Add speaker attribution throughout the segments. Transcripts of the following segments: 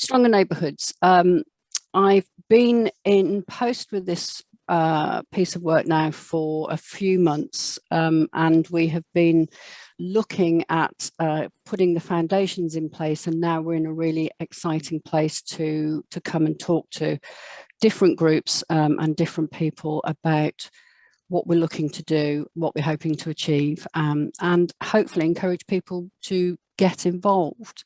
Speaker 1: Stronger Neighbourhoods. I've been in post with this piece of work now for a few months, and we have been looking at putting the foundations in place, and now we're in a really exciting place to come and talk to different groups and different people about what we're looking to do, what we're hoping to achieve, and hopefully encourage people to get involved.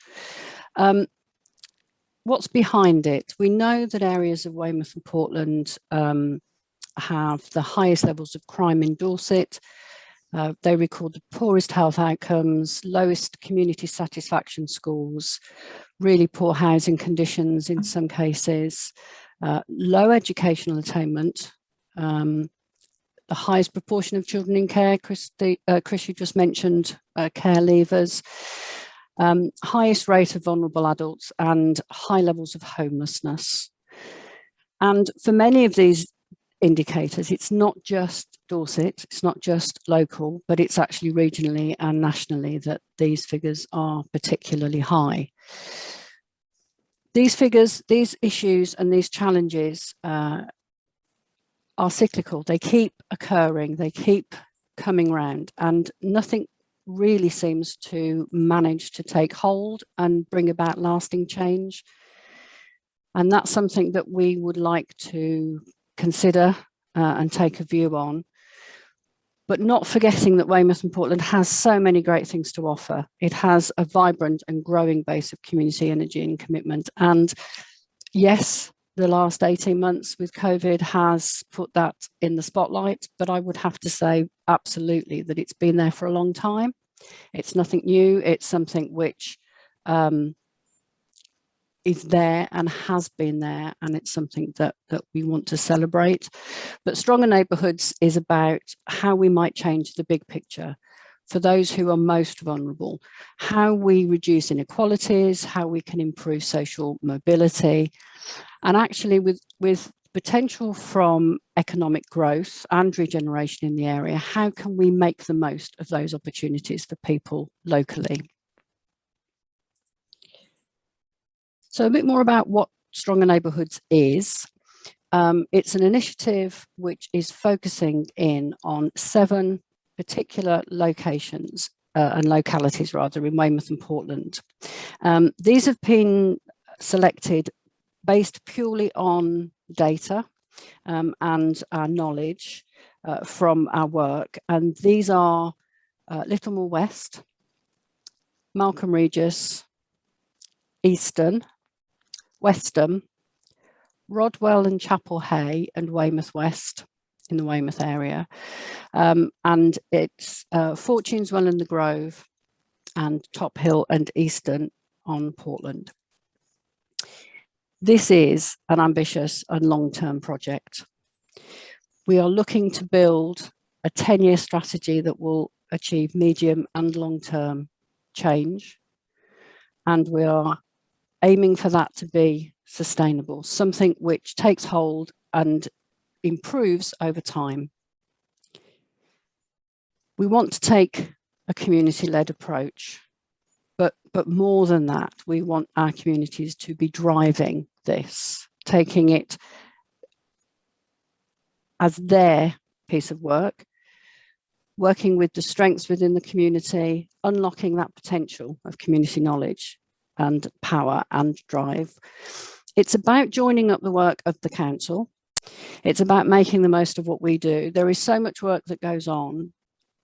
Speaker 1: What's behind it? We know that areas of Weymouth and Portland have the highest levels of crime in Dorset. They record the poorest health outcomes, lowest community satisfaction scores, really poor housing conditions in some cases, low educational attainment, the highest proportion of children in care. Chris, you just mentioned care leavers, highest rate of vulnerable adults, and high levels of homelessness. And for many of these indicators, it's not just Dorset, it's not just local, but it's actually regionally and nationally that these figures are particularly high. These figures, these issues and these challenges are cyclical. They keep occurring, they keep coming round, and nothing really seems to manage to take hold and bring about lasting change. And that's something that we would like to consider and take a view on, but not forgetting that Weymouth and Portland has so many great things to offer. It has a vibrant and growing base of community energy and commitment. And yes, the last 18 months with COVID has put that in the spotlight, but I would have to say absolutely that it's been there for a long time. It's nothing new. It's something which is there and has been there, and it's something that we want to celebrate. But Stronger Neighbourhoods is about how we might change the big picture for those who are most vulnerable, how we reduce inequalities, how we can improve social mobility, and actually with potential from economic growth and regeneration in the area, how can we make the most of those opportunities for people locally? So a bit more about what Stronger Neighbourhoods is. It's an initiative which is focusing in on 7 particular locations and localities rather in Weymouth and Portland. These have been selected based purely on data and our knowledge from our work. And these are Littlemore West, Malcolm Regis, Easton, Westham, Rodwell and Chapel Hay, and Weymouth West in the Weymouth area. And it's Fortuneswell and the Grove, and Top Hill and Easton on Portland. This is an ambitious and long-term project. We are looking to build a 10-year strategy that will achieve medium and long-term change. And we are aiming for that to be sustainable, something which takes hold and improves over time. We want to take a community-led approach, but more than that, we want our communities to be driving this, taking it as their piece of work, working with the strengths within the community, unlocking that potential of community knowledge and power and drive. It's about joining up the work of the council. It's about making the most of what we do. There is so much work that goes on,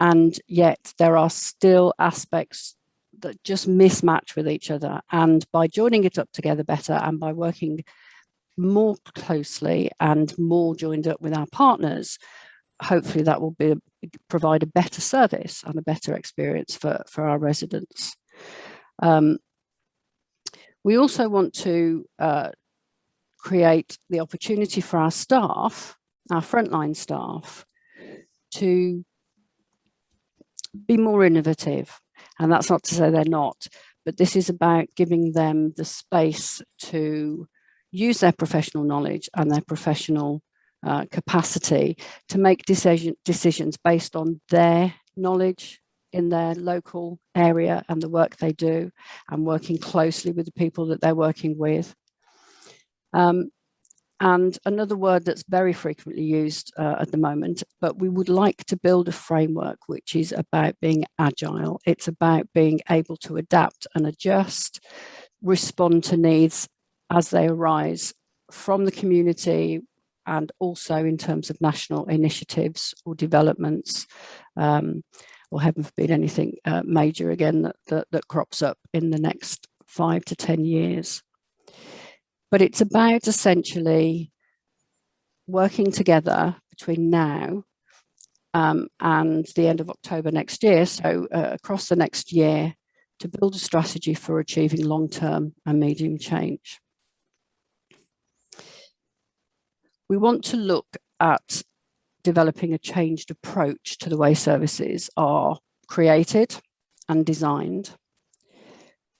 Speaker 1: and yet there are still aspects that just mismatch with each other. And by joining it up together better, and by working more closely and more joined up with our partners, hopefully that will provide a better service and a better experience for our residents. We also want to create the opportunity for our staff, our frontline staff, to be more innovative. And that's not to say they're not, but this is about giving them the space to use their professional knowledge and their professional capacity to make decisions based on their knowledge in their local area and the work they do, and working closely with the people that they're working with, And another word that's very frequently used at the moment, but we would like to build a framework which is about being agile. It's about being able to adapt and adjust, respond to needs as they arise from the community, and also in terms of national initiatives or developments, or heaven forbid anything major again that crops up in the next 5 to 10 years. But it's about essentially working together between now and the end of October next year, so across the next year, to build a strategy for achieving long-term and medium change. We want to look at developing a changed approach to the way services are created and designed,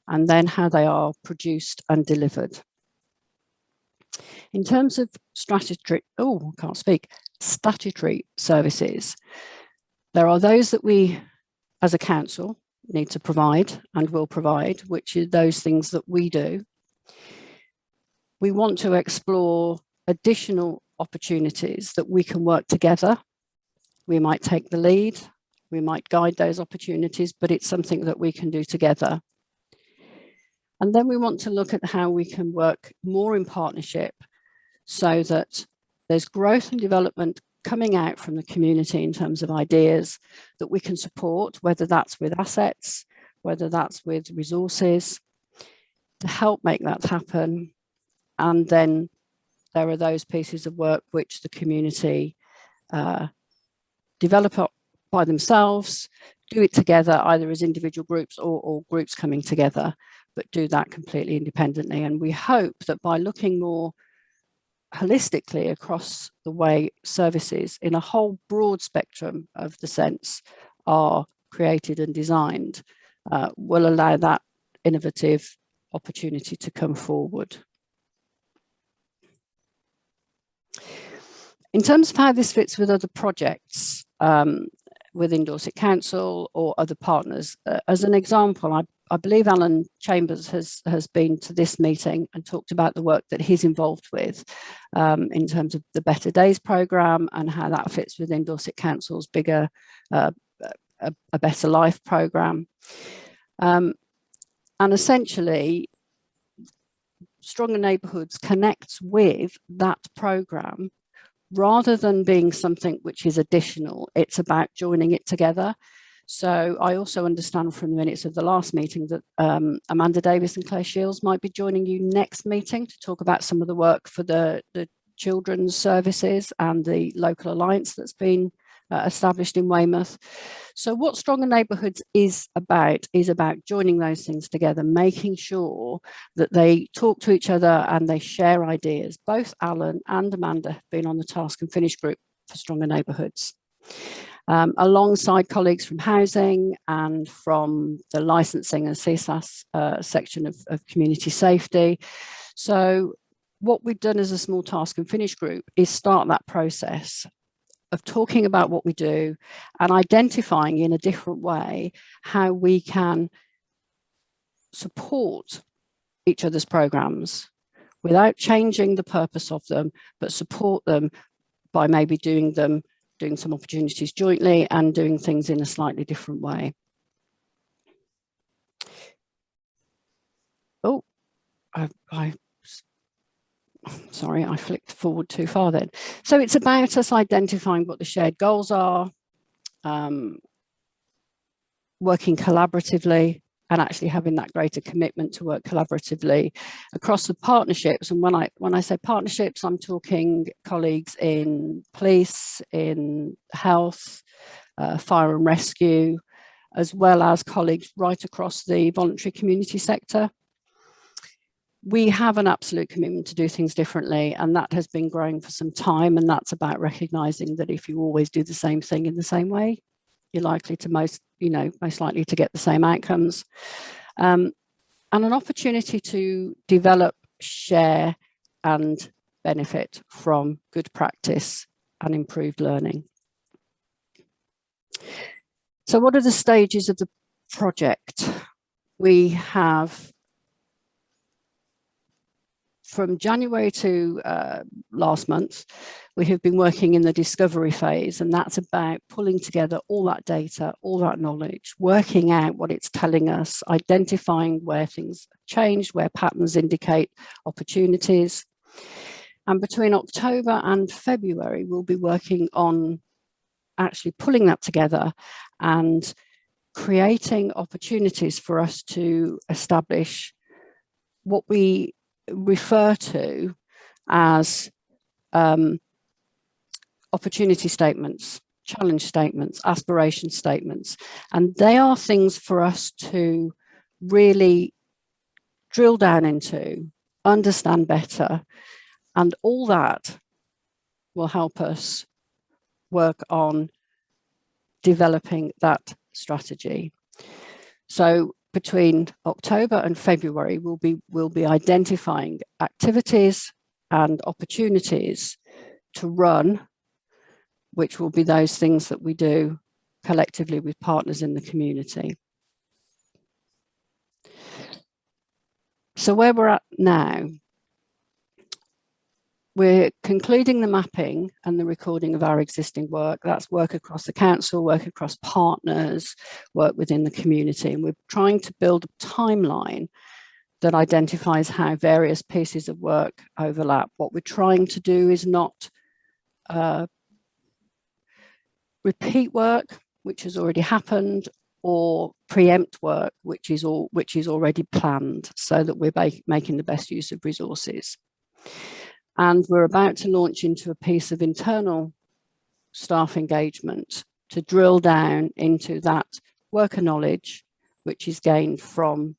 Speaker 1: and then how they are produced and delivered. In terms of statutory services, there are those that we as a council need to provide and will provide, which are those things that we do. We want to explore additional opportunities that we can work together. We might take the lead, we might guide those opportunities, but it's something that we can do together. And then we want to look at how we can work more in partnership so that there's growth and development coming out from the community in terms of ideas that we can support, whether that's with assets, whether that's with resources, to help make that happen. And then there are those pieces of work which the community develop by themselves, do it together, either as individual groups or groups coming together, but do that completely independently. And we hope that by looking more holistically across the way services in a whole broad spectrum of the sense are created and designed, will allow that innovative opportunity to come forward. In terms of how this fits with other projects within Dorset Council or other partners, as an example, I believe Alan Chambers has been to this meeting and talked about the work that he's involved with in terms of the Better Days programme and how that fits within Dorset Council's bigger A Better Life programme. And essentially, Stronger Neighbourhoods connects with that programme rather than being something which is additional. It's about joining it together. So I also understand from the minutes of the last meeting that Amanda Davis and Claire Shields might be joining you next meeting to talk about some of the work for the children's services and the local alliance that's been established in Weymouth. So what Stronger Neighbourhoods is about joining those things together, making sure that they talk to each other and they share ideas. Both Alan and Amanda have been on the task and finish group for Stronger Neighbourhoods. Alongside colleagues from housing and from the licensing and CSAS section of community safety. So what we've done as a small task and finish group is start that process of talking about what we do and identifying in a different way how we can support each other's programs without changing the purpose of them, but support them by maybe doing some opportunities jointly and doing things in a slightly different way. Oh, sorry, I flicked forward too far then. So it's about us identifying what the shared goals are, working collaboratively, and actually having that greater commitment to work collaboratively across the partnerships. And when I say partnerships, I'm talking colleagues in police, in health, fire and rescue, as well as colleagues right across the voluntary community sector. We have an absolute commitment to do things differently, and that has been growing for some time. And that's about recognizing that if you always do the same thing in the same way, you're likely to most likely to get the same outcomes. And an opportunity to develop, share, and benefit from good practice and improved learning. So what are the stages of the project? We have from January to last month, we have been working in the discovery phase, and that's about pulling together all that data, all that knowledge, working out what it's telling us, identifying where things changed, where patterns indicate opportunities. And between October and February, we'll be working on actually pulling that together and creating opportunities for us to establish what we refer to as opportunity statements, challenge statements, aspiration statements. And they are things for us to really drill down into, understand better, and all that will help us work on developing that strategy. So between October and February, we'll be identifying activities and opportunities to run, which will be those things that we do collectively with partners in the community. So where we're at now, we're concluding the mapping and the recording of our existing work. That's work across the council, work across partners, work within the community. And we're trying to build a timeline that identifies how various pieces of work overlap. What we're trying to do is not repeat work, which has already happened, or preempt work, which is already planned, so that we're making the best use of resources. And we're about to launch into a piece of internal staff engagement to drill down into that worker knowledge, which is gained from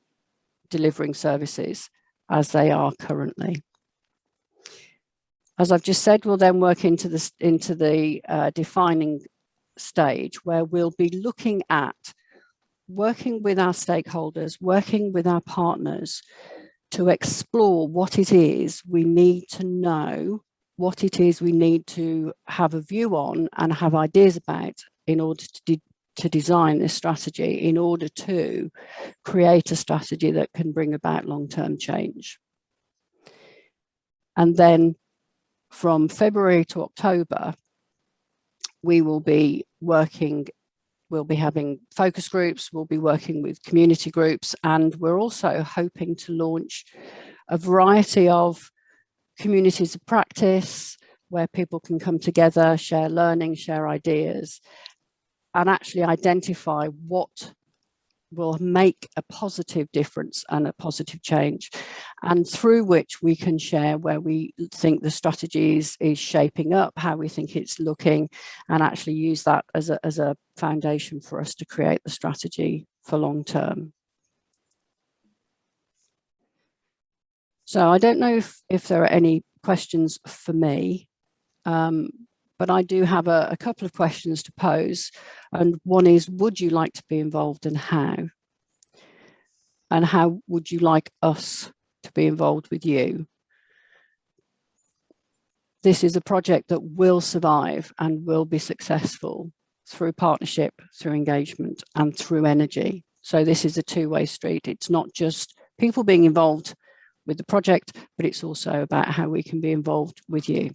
Speaker 1: delivering services as they are currently. As I've just said, we'll then work into the defining stage, where we'll be looking at working with our stakeholders, working with our partners, to explore what it is we need to know, what it is we need to have a view on and have ideas about in order to design this strategy, in order to create a strategy that can bring about long-term change. And then from February to October, we will be working, we'll be having focus groups, we'll be working with community groups, and we're also hoping to launch a variety of communities of practice where people can come together, share learning, share ideas, and actually identify what will make a positive difference and a positive change, and through which we can share where we think the strategy is shaping up, how we think it's looking, and actually use that as a foundation for us to create the strategy for long term. So I don't know if there are any questions for me, but I do have a couple of questions to pose. And one is, would you like to be involved, and how? And how would you like us to be involved with you? This is a project that will survive and will be successful through partnership, through engagement, and through energy. So this is a two-way street. It's not just people being involved with the project, but it's also about how we can be involved with you.